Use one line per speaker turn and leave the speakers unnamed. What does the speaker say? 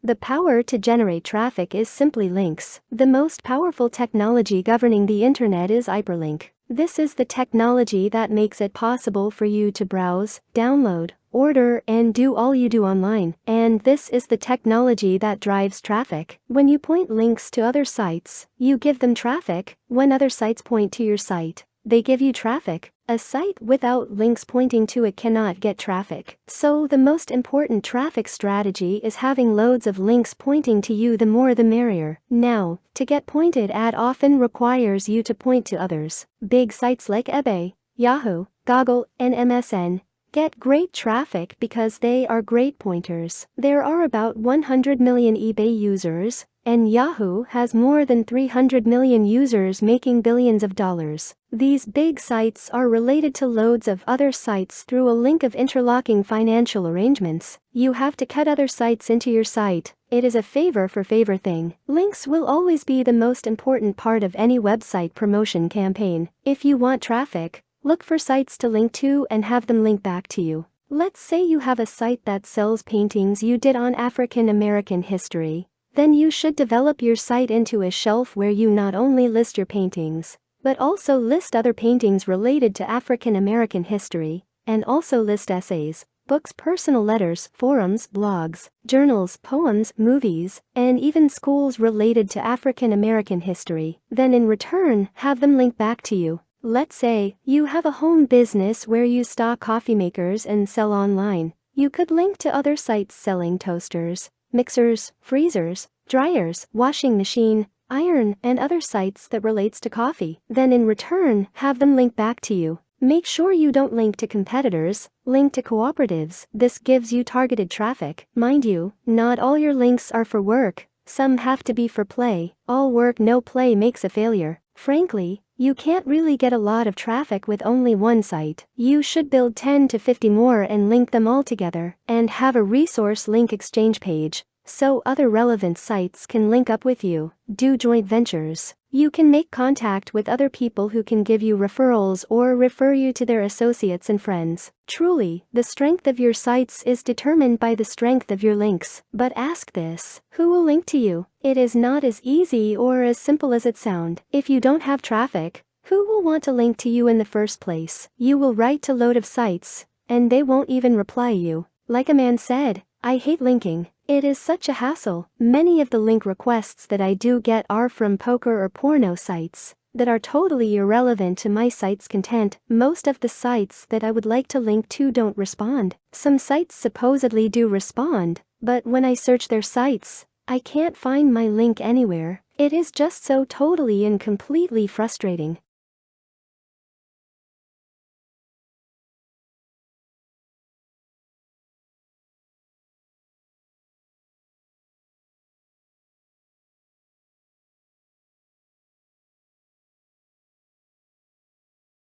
The power to generate traffic is simply links. The most powerful technology governing the internet is hyperlink. This is the technology that makes it possible for you to browse, download, order, and do all you do online. And this is the technology that drives traffic. When you point links to other sites, you give them traffic. When other sites point to your site, they give you traffic. A site without links pointing to it cannot get traffic. So the most important traffic strategy is having loads of links pointing to you. The more the merrier. Now, to get pointed at often requires you to point to others. Big sites like eBay, Yahoo, Google, and MSN get great traffic because they are great pointers. There are about 100 million eBay users, and Yahoo has more than 300 million users making billions of dollars. These big sites are related to loads of other sites through a link of interlocking financial arrangements. You have to cut other sites into your site. It is a favor for favor thing. Links will always be the most important part of any website promotion campaign. If you want traffic, look for sites to link to and have them link back to you. Let's say you have a site that sells paintings you did on African American history. Then you should develop your site into a shelf where you not only list your paintings, but also list other paintings related to African American history, and also list essays, books, personal letters, forums, blogs, journals, poems, movies, and even schools related to African American history. Then in return, have them link back to you. Let's say you have a home business where you stock coffee makers and sell online. You could link to other sites selling toasters, mixers, freezers, dryers, washing machine, iron, and other sites that relates to coffee. Then in return, have them link back to you. Make sure you don't link to competitors, link to cooperatives. This gives you targeted traffic. Mind you, not all your links are for work. Some have to be for play. All work no play makes a failure. Frankly, you can't really get a lot of traffic with only one site. You should build 10 to 50 more and link them all together, and have a resource link exchange page, so other relevant sites can link up with you. Do joint ventures. You can make contact with other people who can give you referrals or refer you to their associates and friends. Truly, the strength of your sites is determined by the strength of your links. But ask this: who will link to you? It is not as easy or as simple as it sounds. If you don't have traffic, who will want to link to you in the first place? You will write to a load of sites, and they won't even reply you. Like a man said, "I hate linking. It is such a hassle." Many of the link requests that I do get are from poker or porno sites that are totally irrelevant to my site's content. Most of the sites that I would like to link to don't respond. Some sites supposedly do respond, but when I search their sites, I can't find my link anywhere. It is just so totally and completely frustrating.